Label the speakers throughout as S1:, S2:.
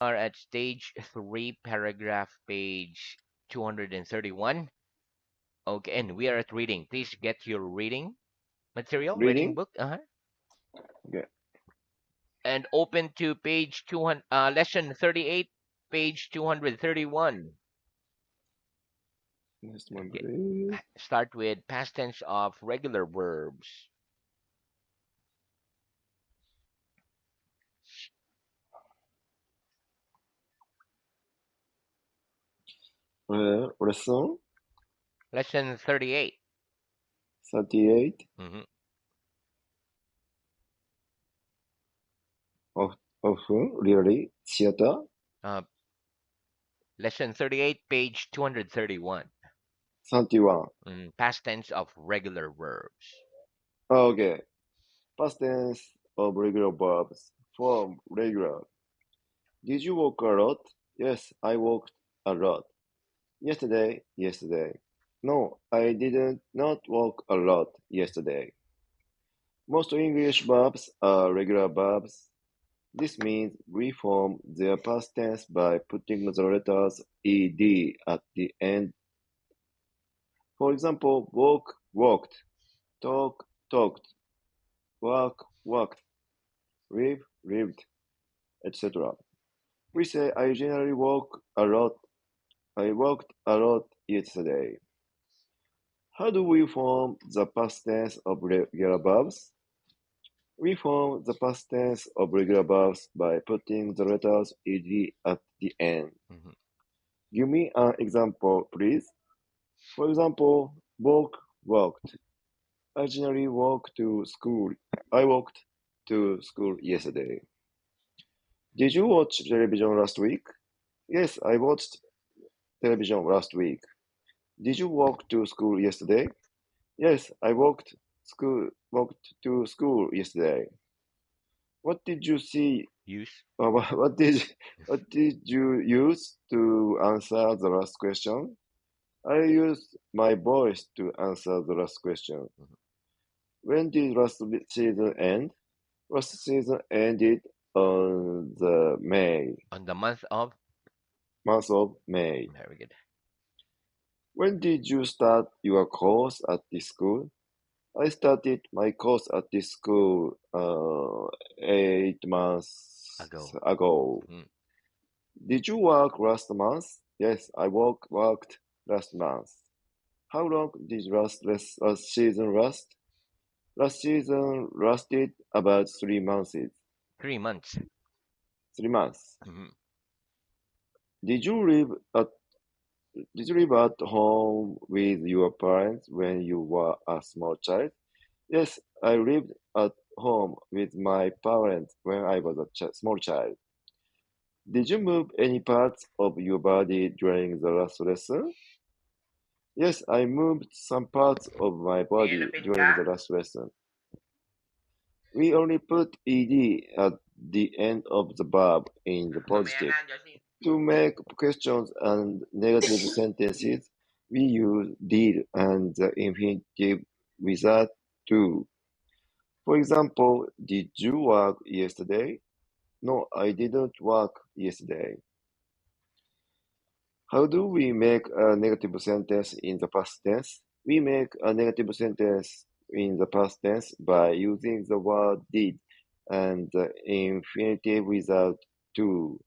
S1: Are at stage 3, paragraph page 231. Okay, and we are at reading. Please get your reading material, reading
S2: Reading?
S1: book,
S2: Okay.
S1: and open to page 200, lesson 38, page 231.
S2: Next one,
S1: Okay,
S2: please.
S1: start with past tense of regular verbs.
S2: Lesson
S1: Lesson 38.
S2: 38.
S1: Mhm.
S2: Often, really, theater.
S1: Uh, lesson 38, page 231.
S2: 31.
S1: Past tense of regular verbs.
S2: Okay. Past tense of regular verbs. Form regular. Did you walk a lot? Yes, I walked a lot. Yesterday. No, I didn't not walk a lot yesterday. Most English verbs are regular verbs. This means we form their past tense by putting the letters ed at the end. For example, walk, walked, talk, talked, work, worked, live, lived, etc. We say I generally walk a lot. I walked a lot yesterday. How do we form the past tense of regular verbs? We form the past tense of regular verbs by putting the letters ed at the end.
S1: Mhm.
S2: Give me an example, please. For example, walk, walked. I generally walk to school. I walked to school yesterday. Did you watch television last week? Yes, I watched television last week. Did you walk to school yesterday? Yes, I walked to school yesterday. What did you see?
S1: Use.
S2: What did you use to answer the last question? I used my voice to answer the last question.
S1: Mhm.
S2: When did last season end? Last season ended on the
S1: On the month of.
S2: month of May.
S1: Very good.
S2: When did you start your course at this school? I started my course at this school 8 months
S1: Ago.
S2: ago.
S1: Mhm.
S2: Did you work last month? Yes, I worked last month. How long did last season last? Last season lasted about 3 months.
S1: 3 months.
S2: 3 months.
S1: Mhm.
S2: Did you live at Did you live at home with your parents when you were a small child? Yes, I lived at home with my parents when I was a small child. Did you move any parts of your body during the last lesson? Yes, I moved some parts of my
S1: May
S2: body
S1: ilapit
S2: during the
S1: ka?
S2: last lesson. We only put ed at the end of the verb in the
S1: Mamaya
S2: positive.
S1: na, Josie.
S2: To make questions and negative sentences, we use did and the infinitive without to. For example, did you work yesterday? No, I didn't work yesterday. How do we make a negative sentence in the past tense? We make a negative sentence in the past tense by using the word did and the infinitive without to.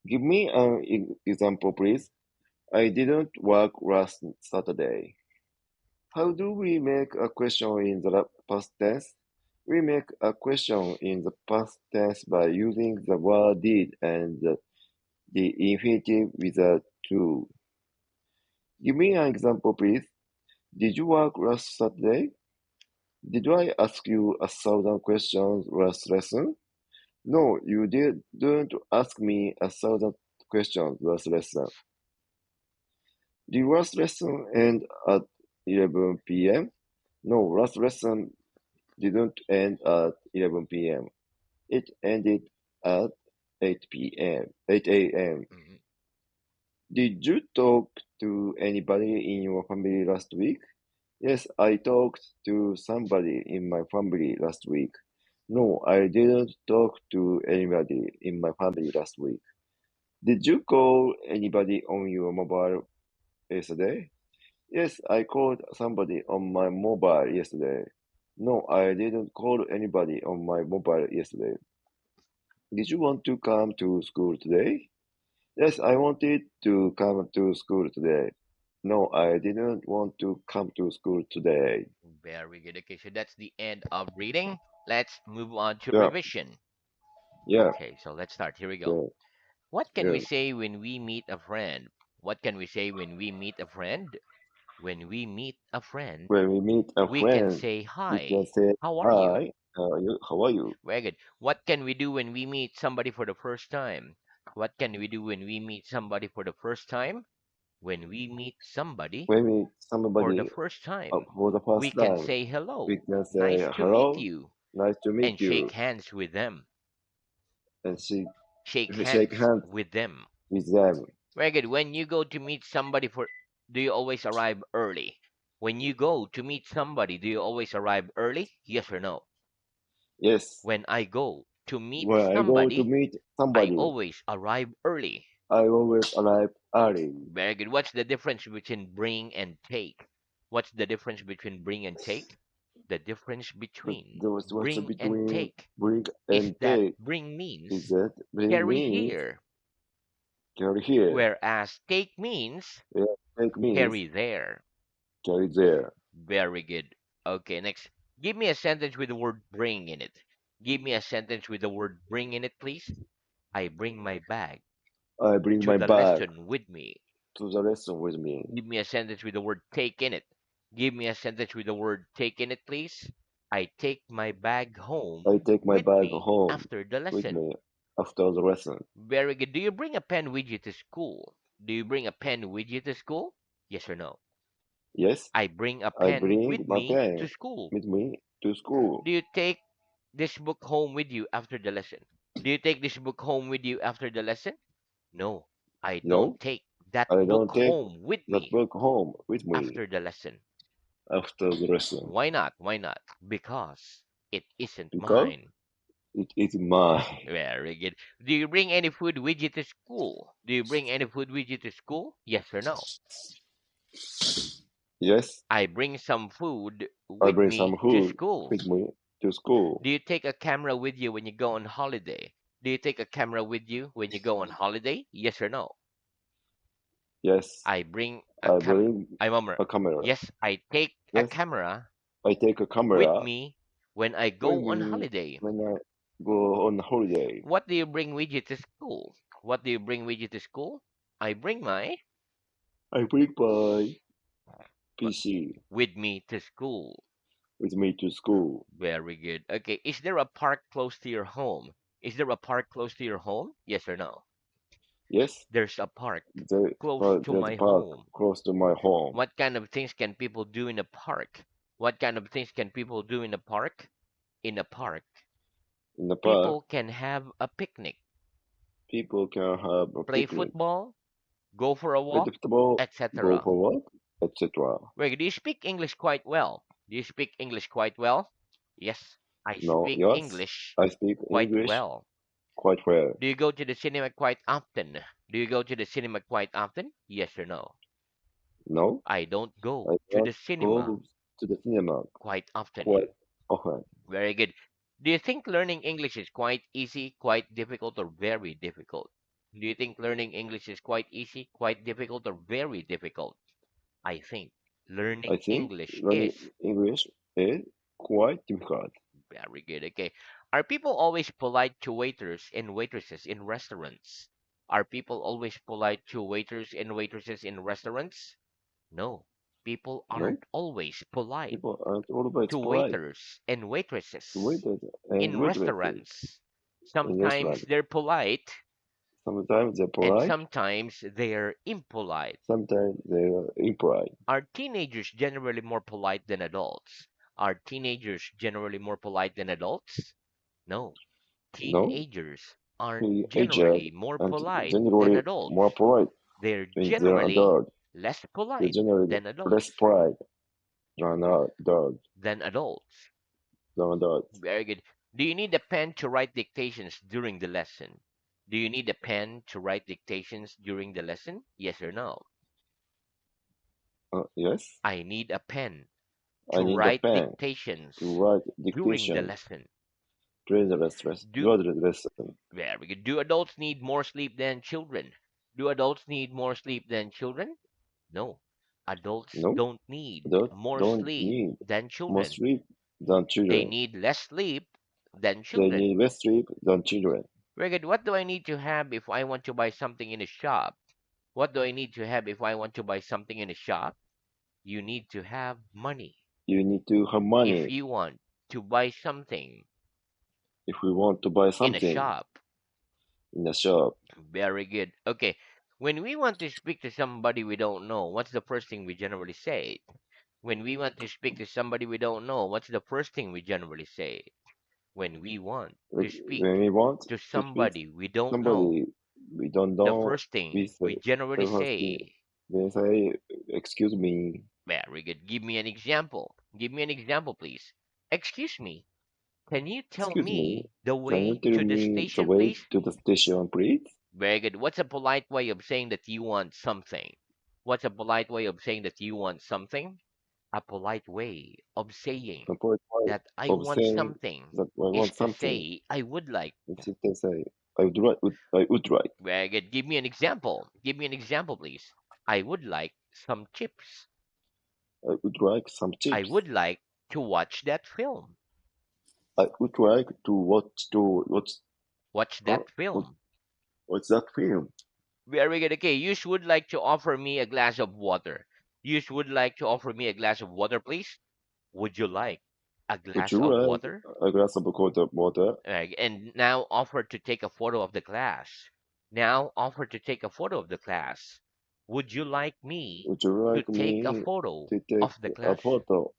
S2: Give me an example, please. I didn't work last Saturday. How do we make a question in the past tense? We make a question in the past tense by using the word did and the infinitive without to. Give me an example, please. Did you work last Saturday? Did I ask you 1,000 questions last lesson? No, you didn't ask me 1,000 questions last lesson. The last lesson end at 11 p.m.? No, last lesson didn't end at 11 p.m. It ended at 8 a.m.
S1: Mhm.
S2: Did you talk to anybody in your family last week? Yes, I talked to somebody in my family last week. No, I didn't talk to anybody in my family last week. Did you call anybody on your mobile yesterday? Yes, I called somebody on my mobile yesterday. No, I didn't call anybody on my mobile yesterday. Did you want to come to school today? Yes, I wanted to come to school today. No, I didn't want to come to school today.
S1: Very good. Okay, so that's the end of reading. Let's move on to
S2: Yeah,
S1: revision.
S2: yeah,
S1: Okay, so let's start. Here we go.
S2: yeah,
S1: What can we
S2: yeah.
S1: say when we meet a friend? What can we say when we meet a friend? When we meet a friend,
S2: When we meet a
S1: we can
S2: friend,
S1: say
S2: we can
S1: hi.
S2: say
S1: How are you?
S2: hi. How are you? How are you?
S1: Very good. What can we do when we meet somebody for the first time? What can we do when we meet somebody for the first time? When we meet somebody
S2: When we meet
S1: for the
S2: somebody
S1: first time,
S2: for the
S1: we
S2: first
S1: can
S2: time,
S1: say
S2: we
S1: hello.
S2: can say
S1: Nice to meet
S2: hello,
S1: you.
S2: nice to meet
S1: And shake
S2: you,
S1: hands with them.
S2: and
S1: Shake
S2: shake
S1: hands
S2: hands
S1: with them.
S2: with them.
S1: Very good. When you go to meet somebody do you always arrive early? When you go to meet somebody, do you always arrive early? Yes or no?
S2: Yes,
S1: When I go to meet
S2: when I go to
S1: somebody,
S2: meet
S1: I
S2: somebody,
S1: always arrive early.
S2: I always arrive early.
S1: Very good. What's the difference between bring and take? What's the difference between bring and take? The difference between
S2: What's
S1: bring and
S2: between
S1: take
S2: bring
S1: is
S2: and
S1: that
S2: take
S1: bring
S2: is
S1: means
S2: that bring
S1: carry
S2: means
S1: here,
S2: carry here,
S1: whereas take means
S2: yeah, take means
S1: carry there.
S2: carry there.
S1: Very good. Okay, next. Give me a sentence with the word bring in it. Give me a sentence with the word bring in it, please. I bring my bag
S2: I bring
S1: to
S2: my
S1: the
S2: bag
S1: lesson with me.
S2: to the lesson with me.
S1: Give me a sentence with the word take in it. Give me a sentence with the word take in it, please. I take my bag
S2: I
S1: home
S2: take my
S1: with
S2: bag
S1: me
S2: home
S1: after the
S2: with
S1: lesson.
S2: me after the lesson.
S1: Very good. Do you bring a pen with you to school? Do you bring a pen with you to school? Yes or no?
S2: Yes,
S1: I bring a
S2: I
S1: pen
S2: bring
S1: with
S2: my
S1: me to
S2: pen
S1: school.
S2: with me to school.
S1: Do you take this book home with you after the lesson? Do you take this book home with you after the lesson? No, I don't
S2: No,
S1: take that
S2: I
S1: book
S2: don't take
S1: home with
S2: that
S1: me
S2: book home with me
S1: after the lesson.
S2: after the lesson
S1: Why not? Why not? Because it isn't
S2: because
S1: mine.
S2: it is mine.
S1: Very good. Do you bring any food with you to school? Do you bring any food with you to school? Yes or no?
S2: Yes,
S1: I bring some food
S2: I
S1: with
S2: bring some
S1: me to
S2: food
S1: school.
S2: with me to school.
S1: Do you take a camera with you when you go on holiday? Do you take a camera with you when you go on holiday? Yes or no?
S2: Yes,
S1: I bring a
S2: I
S1: cam.
S2: bring
S1: I remember.
S2: a camera.
S1: Yes, I take a
S2: Yes,
S1: camera
S2: I take a
S1: with
S2: camera
S1: me when I
S2: with
S1: go on
S2: me
S1: holiday.
S2: when I go on holiday.
S1: What do you bring with you to school? What do you bring with you to school? I bring my
S2: I bring my
S1: what,
S2: PC
S1: with me to school.
S2: with me to school.
S1: Very good. Okay, is there a park close to your home? Is there a park close to your home? Yes or no?
S2: Yes,
S1: There's a park close to
S2: there's a
S1: my
S2: park
S1: home.
S2: close to my home.
S1: What kind of things can people do in a park? What kind of things can people do in a park? In a park,
S2: In the park,
S1: people can have a picnic,
S2: people can have a
S1: play
S2: picnic,
S1: football, go for a
S2: play
S1: walk,
S2: the football, go
S1: etc.
S2: for work, etc.
S1: Wait, do you speak English quite well? Do you speak English quite well? Yes, I
S2: No,
S1: speak
S2: yes,
S1: English
S2: I speak
S1: quite
S2: English
S1: well.
S2: quite well.
S1: Do you go to the cinema quite often? Do you go to the cinema quite often? Yes or no?
S2: No,
S1: I don't
S2: I
S1: go to the
S2: don't
S1: cinema
S2: go to the cinema
S1: quite often.
S2: quite often.
S1: Very good. Do you think learning English is quite easy, quite difficult, or very difficult? Do you think learning English is quite easy, quite difficult, or very difficult? I think
S2: I
S1: learning
S2: think
S1: English
S2: learning
S1: is
S2: English is quite difficult.
S1: very good. Okay. Are people always polite to waiters and waitresses in restaurants? Are people always polite to waiters and waitresses in restaurants? No. People
S2: No,
S1: aren't always polite
S2: people aren't always
S1: to
S2: polite
S1: waiters and
S2: to
S1: waitresses
S2: waiters and
S1: in
S2: waitresses
S1: restaurants.
S2: in
S1: Sometimes
S2: restaurants.
S1: they're polite
S2: Sometimes they're
S1: and
S2: polite,
S1: sometimes they're impolite.
S2: sometimes they're impolite.
S1: Are teenagers generally more polite than adults? Are teenagers generally more polite than adults? No.
S2: No,
S1: Teenagers aren't
S2: teenagers
S1: generally more
S2: aren't
S1: polite than
S2: generally more
S1: adults.
S2: polite
S1: They're
S2: when they're
S1: generally
S2: adults.
S1: less
S2: They're
S1: polite
S2: generally
S1: than
S2: less
S1: adults.
S2: polite than adults.
S1: Than adults.
S2: Than adults.
S1: Very good. Do you need a pen to write dictations during the lesson? Do you need a pen to write dictations during the lesson? Yes or no?
S2: Yes.
S1: I need a pen
S2: I
S1: to
S2: need a
S1: write
S2: pen to
S1: dictations
S2: write
S1: during the
S2: dictation
S1: lesson.
S2: during
S1: Do
S2: the lesson.
S1: Very good. Do adults need more sleep than children? Do adults need more sleep than children? No. Adults
S2: No,
S1: don't need
S2: adults
S1: more
S2: don't
S1: sleep
S2: need
S1: than
S2: more
S1: children.
S2: sleep than
S1: They
S2: children.
S1: need less sleep than
S2: They
S1: children.
S2: need less sleep than children.
S1: Very good. What do I need to have if I want to buy something in a shop? What do I need to have if I want to buy something in a shop? You need to have money.
S2: You need to have
S1: If
S2: money
S1: you want to buy something
S2: if we want to buy
S1: in a
S2: something
S1: shop,
S2: in a shop.
S1: very good. Okay. When we want to speak to somebody we don't know, what's the first thing we generally say? When we want to speak to somebody we don't know, what's the first thing we generally say? When we want to speak
S2: When we want
S1: to
S2: to speak
S1: somebody we don't know,
S2: somebody we don't
S1: the
S2: know,
S1: first
S2: we
S1: thing
S2: say
S1: we generally
S2: the first thing
S1: say,
S2: they say, "Excuse me,
S1: very good. Give me an example. Give me an example, please. Excuse me. Can you tell
S2: excuse me,
S1: me the
S2: can you
S1: way
S2: tell
S1: to the
S2: me the
S1: station,
S2: way
S1: please?
S2: to the station, please?"
S1: Very good. What's a polite way of saying that you want something? What's a polite way of saying that you want something? A polite way of saying
S2: The point
S1: that I
S2: of
S1: want
S2: saying
S1: something
S2: that I
S1: is
S2: want
S1: to
S2: something,
S1: say I would like.
S2: it's just to say, I would like,
S1: Very good. Give me an example. Give me an example, please. I would like some chips.
S2: I would like some
S1: I
S2: chips.
S1: would like to watch that film.
S2: I would like to watch,
S1: Watch
S2: uh,
S1: that
S2: what,
S1: film.
S2: what's that film?
S1: Very good. Okay, you would like to offer me a glass of water. You would like to offer me a glass of water, please. Would you like a
S2: Would
S1: glass
S2: you
S1: of
S2: like
S1: water?
S2: a glass of cold water?
S1: And now offer to take a photo of the glass. Now offer to take a photo of the glass. Would you like me
S2: Would you
S1: to
S2: like
S1: take a
S2: me
S1: photo
S2: to take
S1: of the
S2: a
S1: glass?
S2: photo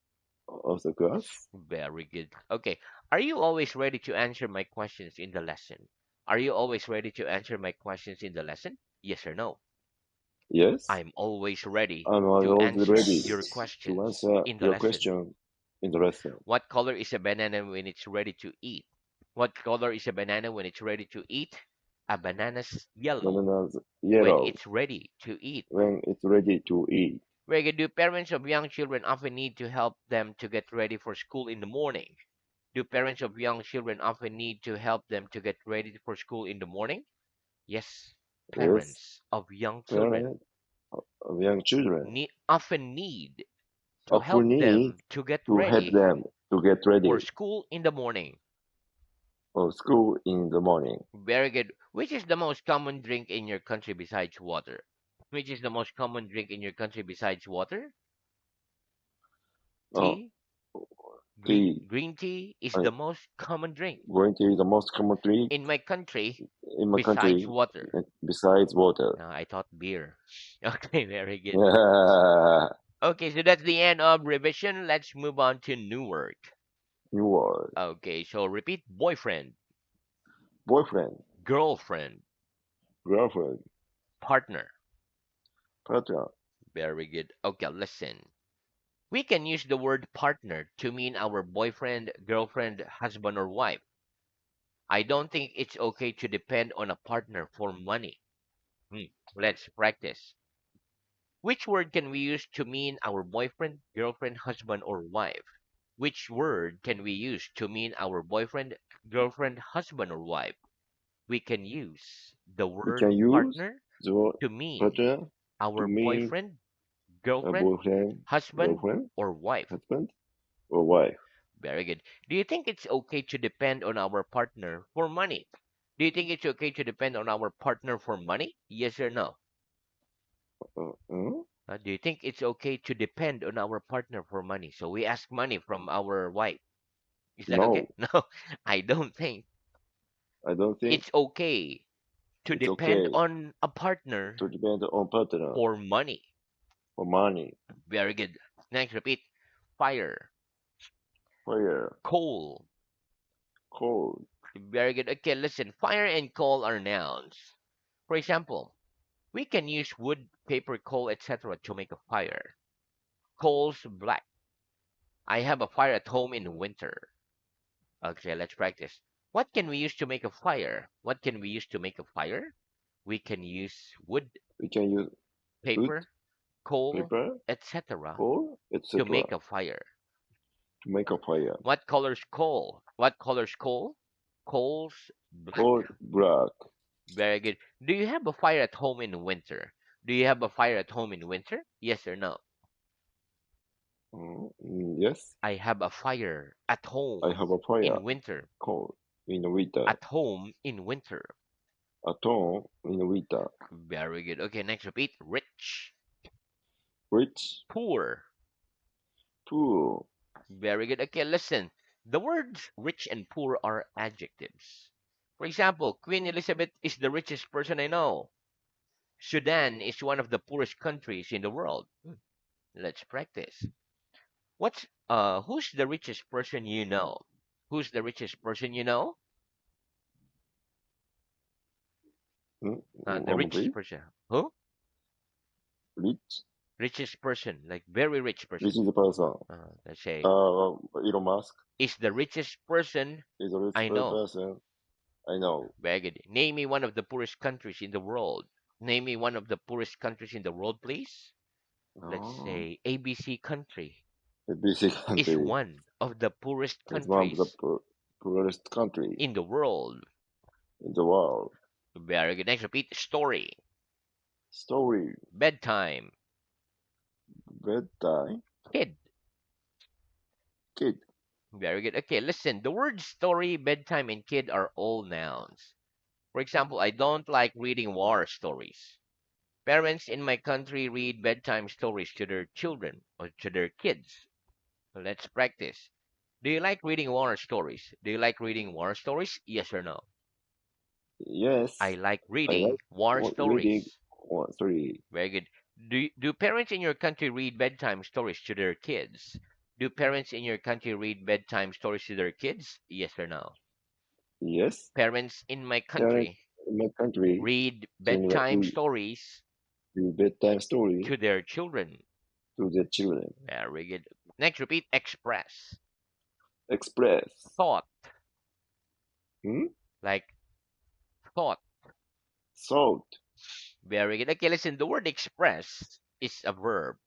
S2: of the glass?
S1: Very good. Okay. Are you always ready to answer my questions in the lesson? Are you always ready to answer my questions in the lesson? Yes or no?
S2: Yes,
S1: I'm always ready
S2: I'm
S1: to
S2: always
S1: answer
S2: ready
S1: your
S2: to
S1: questions
S2: answer
S1: in the
S2: your
S1: lesson.
S2: question in the lesson.
S1: What color is a banana when it's ready to eat? What color is a banana when it's ready to eat? A banana's yellow
S2: Bananas
S1: when
S2: yellow
S1: it's ready to eat.
S2: when it's ready to eat.
S1: Very good. Do parents of young children often need to help them to get ready for school in the morning? Do parents of young children often need to help them to get ready for school in the morning? Yes.
S2: Yes,
S1: Parents of young children
S2: parents of young children
S1: often need to help
S2: often need
S1: them to get
S2: to help
S1: ready
S2: them to get
S1: for
S2: ready
S1: school in the morning.
S2: for school in the morning.
S1: Very good. Which is the most common drink in your country besides water? Which is the most common drink in your country besides water?
S2: Uh,
S1: Tea? Green
S2: tea.
S1: green tea is
S2: Uh,
S1: the most common drink
S2: Green tea is the most common drink
S1: in my country
S2: in my
S1: besides
S2: country
S1: water.
S2: besides water.
S1: I thought beer. Okay, very good.
S2: New
S1: Okay, so that's the end of revision. Let's move on to new word.
S2: word.
S1: Okay, so repeat boyfriend,
S2: Boyfriend,
S1: girlfriend,
S2: girlfriend,
S1: partner.
S2: partner.
S1: Very good. Okay, listen. We can use the word partner to mean our boyfriend, girlfriend, husband, or wife. I don't think it's okay to depend on a partner for money. Hmm, let's practice. Which word can we use to mean our boyfriend, girlfriend, husband, or wife? Which word can we use to mean our boyfriend, girlfriend, husband, or wife? We can use the
S2: We can
S1: word
S2: use
S1: partner
S2: the
S1: to mean
S2: partner to
S1: our
S2: mean
S1: boyfriend,
S2: a
S1: girlfriend,
S2: boyfriend,
S1: husband,
S2: girlfriend,
S1: or wife.
S2: husband, or wife.
S1: Very good. Do you think it's okay to depend on our partner for money? Do you think it's okay to depend on our partner for money? Yes or no?
S2: Hmm?
S1: Do you think it's okay to depend on our partner for money? So we ask money from our wife. Is that okay?
S2: No,
S1: No, I don't think
S2: I don't think
S1: it's okay to
S2: it's
S1: depend
S2: okay
S1: on a partner
S2: to depend on partner
S1: for money.
S2: for money,
S1: Very good. Next, repeat. Fire,
S2: fire,
S1: coal.
S2: cold.
S1: Very good. Okay, listen. Fire and coal are nouns. For example, we can use wood, paper, coal, etc. to make a fire. Coal's black. I have a fire at home in winter. Okay, let's practice. What can we use to make a fire? What can we use to make a fire? We can use wood,
S2: We can use wood,
S1: paper, coal,
S2: paper,
S1: etc.
S2: coal,
S1: to
S2: etc.
S1: make a fire.
S2: to make a fire.
S1: What color's coal? What color's coal? Coal's black.
S2: Coal, black.
S1: Very good. Do you have a fire at home in winter? Do you have a fire at home in winter? Yes or no?
S2: Yes,
S1: I have a fire at
S2: I
S1: home
S2: have a fire.
S1: in winter.
S2: Coal in the winter.
S1: At home in winter.
S2: At home in the winter.
S1: Very good. Okay, next repeat. Rich,
S2: Rich,
S1: poor.
S2: poor.
S1: Very good. Okay, listen. The words rich and poor are adjectives. For example, Queen Elizabeth is the richest person I know. Sudan is one of the poorest countries in the world. Let's practice. Who's the richest person you know? Who's the richest person you know? The
S2: One more
S1: richest
S2: please.
S1: person. Who?
S2: Rich.
S1: Richest person, like very rich
S2: Rich
S1: person.
S2: is the person.
S1: Let's say
S2: Elon Musk
S1: is the richest person
S2: is the rich
S1: I know.
S2: person I know.
S1: Very good. Name me one of the poorest countries in the world. Name me one of the poorest countries in the world, please. Let's
S2: Oh,
S1: say ABC country
S2: a busy
S1: is
S2: country
S1: one of the poorest
S2: is one of the
S1: countries
S2: poorest country
S1: in the world.
S2: in the world.
S1: Very good. Next, repeat. Story.
S2: Story,
S1: Bedtime.
S2: bedtime,
S1: Kid.
S2: kid.
S1: Very good. Okay, listen. The words story, bedtime, and kid are all nouns. For example, I don't like reading war stories. Parents in my country read bedtime stories to their children or to their kids. So let's practice. Do you like reading war stories? Do you like reading war stories? Yes or no? I
S2: Yes,
S1: like
S2: I
S1: reading
S2: like
S1: war
S2: reading
S1: stories.
S2: one story.
S1: Very good. Do parents in your country read bedtime stories to their kids? Do parents in your country read bedtime stories to their kids? Yes or no?
S2: Yes,
S1: Parents in my
S2: parents
S1: country
S2: in my country
S1: read
S2: can
S1: bedtime stories
S2: read bedtime story
S1: to their children.
S2: to their children.
S1: Very good. Next, repeat express.
S2: Express.
S1: Thought,
S2: Hmm?
S1: like thought.
S2: Salt.
S1: Very good. Okay, listen, the word express is a verb.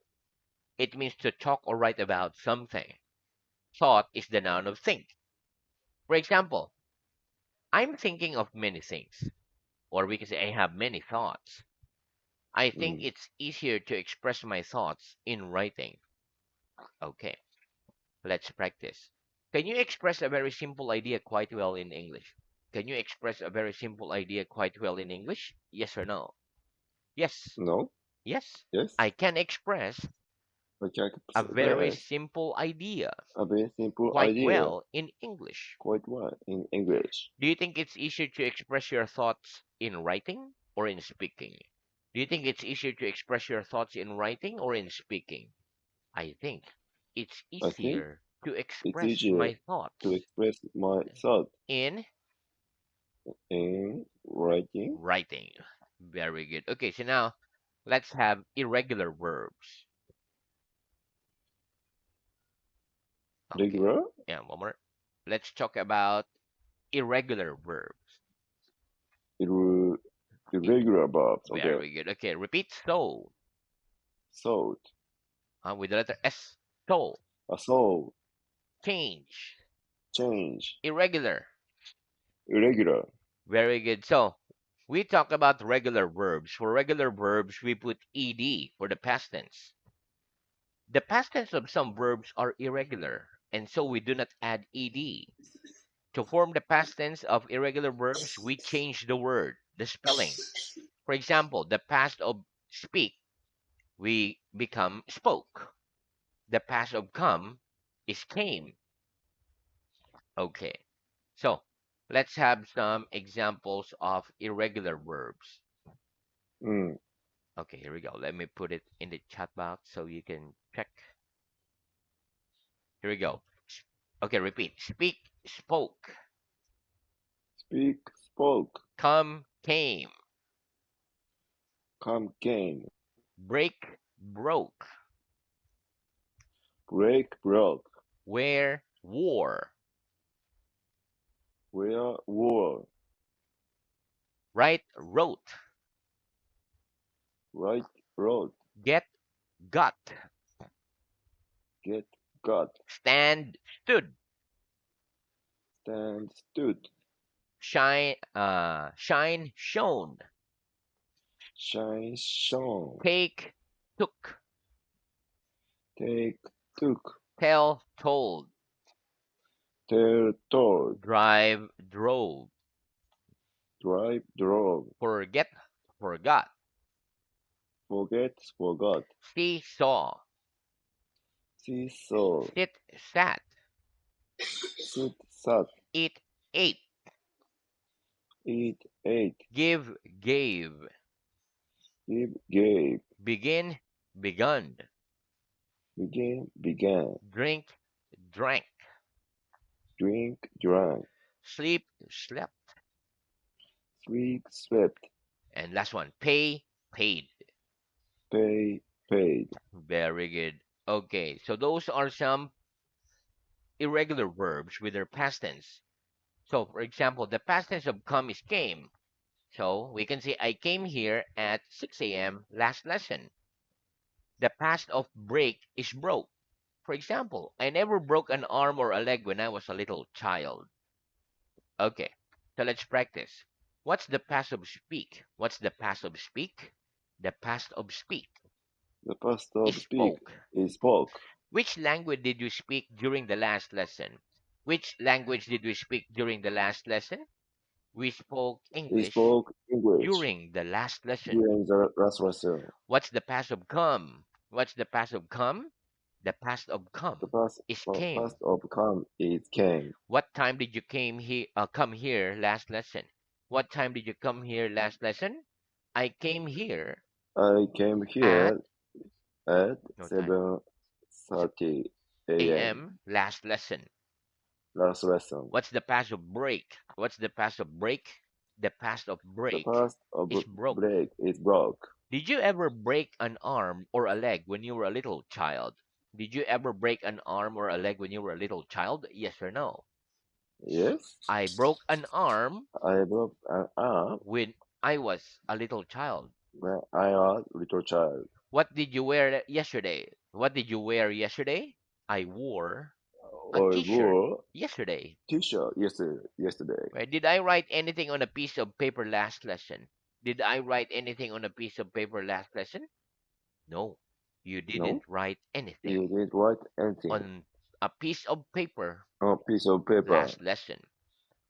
S1: It means to talk or write about something. Thought is the noun of think. For example, I'm thinking of many things. Or we can say, I have many thoughts. I think
S2: Mm.
S1: it's easier to express my thoughts in writing. Okay, let's practice. Can you express a very simple idea quite well in English? Can you express a very simple idea quite well in English? Yes or no? Yes.
S2: No?
S1: Yes.
S2: Yes?
S1: I can express
S2: I can
S1: a very
S2: express
S1: simple idea
S2: a very simple
S1: quite
S2: idea
S1: well in English.
S2: quite well in English.
S1: Do you think it's easier to express your thoughts in writing or in speaking? Do you think it's easier to express your thoughts in writing or in speaking? I think it's
S2: I think
S1: easier to
S2: it's
S1: express
S2: easier
S1: my
S2: to
S1: thoughts
S2: express my thought
S1: in
S2: in writing.
S1: writing. Very good. Okay, so now let's have irregular verbs. Okay,
S2: Regular,
S1: yeah, one more. Let's talk about irregular verbs.
S2: irre-
S1: I-
S2: irregular verbs. Okay.
S1: Very good. Okay, repeat. So,
S2: Salt,
S1: with the letter S. So,
S2: a soul,
S1: change.
S2: change,
S1: Irregular.
S2: irregular.
S1: Very good. So, we talk about regular verbs. For regular verbs, we put ed for the past tense. The past tense of some verbs are irregular, and so we do not add ed. To form the past tense of irregular verbs, we change the word, the spelling. For example, the past of speak, we become spoke. The past of come is came. Okay. So, let's have some examples of irregular verbs.
S2: Mm.
S1: Okay, here we go. Let me put it in the chat box so you can check. Here we go. Okay, repeat. Speak, spoke.
S2: Speak, spoke,
S1: Come, came.
S2: come, came,
S1: Break, broke.
S2: break, broke,
S1: Wear, wore.
S2: Where were,
S1: Write, wrote.
S2: right, road,
S1: Get, got.
S2: get, got,
S1: Stand, stood.
S2: stand, stood,
S1: Shine, shone.
S2: shine, shone,
S1: Take, took.
S2: take, took,
S1: Tell, told.
S2: tell, told,
S1: Drive, drove.
S2: drive, drove,
S1: Forget, forgot.
S2: forget, forgot,
S1: See, saw.
S2: seesaw,
S1: Sit, sat.
S2: sit, sat,
S1: Eat, ate.
S2: eat, ate,
S1: Give, gave.
S2: give, gave,
S1: Begin, begun.
S2: begin, began,
S1: Drink, drank.
S2: drink, drank,
S1: Sleep, slept.
S2: sleep, slept,
S1: And last one, pay, paid.
S2: pay, paid.
S1: Very good. Okay, so those are some irregular verbs with their past tense. So, for example, the past tense of come is came. So we can say, I came here at 6 a.m. last lesson. The past of break is broke. For example, I never broke an arm or a leg when I was a little child. Okay, so let's practice. What's the past of speak? What's the past of speak? The past of speak
S2: The past
S1: is
S2: of speak
S1: spoke.
S2: is spoke.
S1: Which language did you speak during the last lesson? Which language did we speak during the last lesson? We spoke
S2: He
S1: English
S2: spoke English
S1: during the last lesson.
S2: during the last lesson.
S1: What's the past of come? What's the past of come? The past of
S2: The
S1: come
S2: past,
S1: is
S2: past
S1: came.
S2: of come is came.
S1: What time did you come here last lesson? What time did you come here last lesson? I came here
S2: I came
S1: at
S2: here at
S1: no time
S2: 7:30 a.m.
S1: a.m. last lesson.
S2: last lesson.
S1: What's the past of break? What's the past of break? The past of
S2: The
S1: break
S2: past of
S1: is broke.
S2: break is broke.
S1: Did you ever break an arm or a leg when you were a little child? Did you ever break an arm or a leg when you were a little child? Yes or no?
S2: Yes,
S1: I broke an arm
S2: I broke an arm
S1: when I was a little child.
S2: when I was little child.
S1: What did you wear yesterday? What did you wear yesterday? I wore a
S2: I
S1: t-shirt
S2: wore
S1: yesterday.
S2: t-shirt yesterday.
S1: Right? Did I write anything on a piece of paper last lesson? Did I write anything on a piece of paper last lesson? No, you didn't
S2: No,
S1: write anything
S2: you didn't write anything
S1: on a piece of paper
S2: on a piece of paper
S1: last lesson.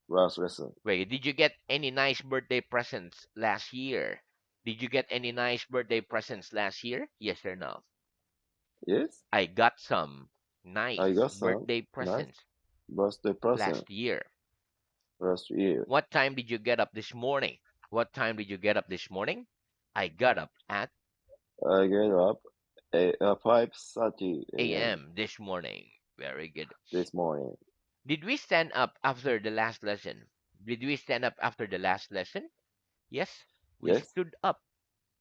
S2: last lesson.
S1: Wait, did you get any nice birthday presents last year? Did you get any nice birthday presents last year? Yes or no?
S2: Yes,
S1: I got some
S2: I
S1: nice
S2: got some
S1: birthday
S2: nice
S1: presents
S2: birthday present
S1: last year.
S2: last year.
S1: What time did you get up this morning? What time did you get up this morning? I got up at
S2: I get up at 5:30 a.m.
S1: a.m. this morning. Very good.
S2: this morning.
S1: Did we stand up after the last lesson? Did we stand up after the last lesson? Yes, we
S2: Yes,
S1: stood up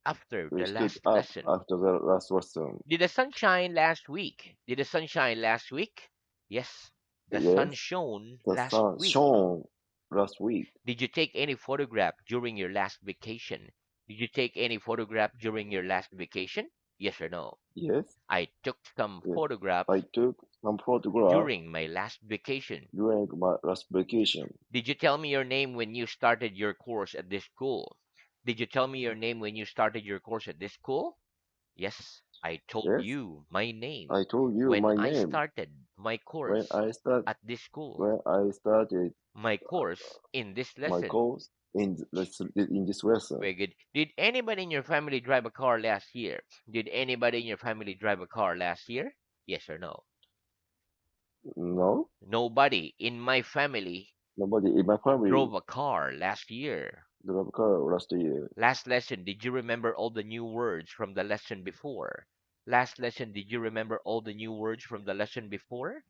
S1: after
S2: we
S1: the
S2: stood
S1: last
S2: up
S1: lesson.
S2: after the last lesson.
S1: Did the sun shine last week? Did the sun shine last week? Yes, the sun
S2: Yes,
S1: shone
S2: the
S1: last
S2: sun
S1: week.
S2: shone last week.
S1: Did you take any photograph during your last vacation? Did you take any photograph during your last vacation? Yes or no?
S2: Yes,
S1: I took some
S2: yes. I
S1: photographs
S2: took some photograph
S1: during my last vacation.
S2: during my last vacation.
S1: Did you tell me your name when you started your course at this school? Did you tell me your name when you started your course at this school? Yes, I told
S2: Yes,
S1: you my name
S2: I told you
S1: when
S2: my
S1: I
S2: name
S1: started my
S2: when
S1: course
S2: I start
S1: at this school.
S2: when I started
S1: My course in this
S2: my
S1: lesson.
S2: course in this lesson.
S1: Very good. Did anybody in your family drive a car last year? Did anybody in your family drive a car last year? Yes or no?
S2: No,
S1: Nobody in my family
S2: nobody in my family
S1: drove a car last year.
S2: drove a car last year.
S1: Last lesson, did you remember all the new words from the lesson before? Last lesson, did you remember all the new words from the lesson before?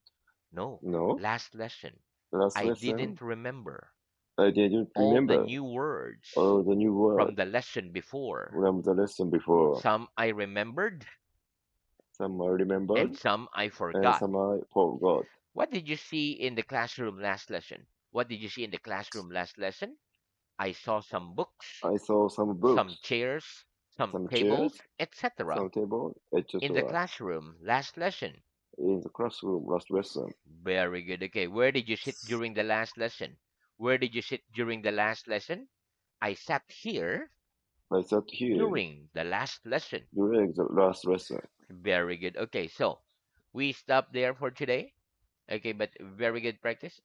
S1: No.
S2: No,
S1: Last lesson,
S2: last
S1: I
S2: lesson
S1: didn't remember
S2: I didn't
S1: all the
S2: remember
S1: new words
S2: all the new
S1: from
S2: words
S1: the lesson before.
S2: from the lesson before.
S1: Some I remembered
S2: Some I
S1: and
S2: remembered
S1: some I
S2: and
S1: forgot.
S2: some I forgot.
S1: What did you see in the classroom last lesson? What did you see in the classroom last lesson? I saw some books,
S2: I saw some
S1: some
S2: books,
S1: chairs, some
S2: some
S1: tables,
S2: chairs,
S1: etc.
S2: some table,
S1: In the
S2: etc.
S1: classroom last lesson.
S2: in the classroom last lesson.
S1: Very good. Okay, where did you sit during the last lesson? Where did you sit during the last lesson? I sat here
S2: I sat here
S1: during the last lesson.
S2: during the last lesson.
S1: Very good. Okay, so we stop there for today. Okay, but very good practice.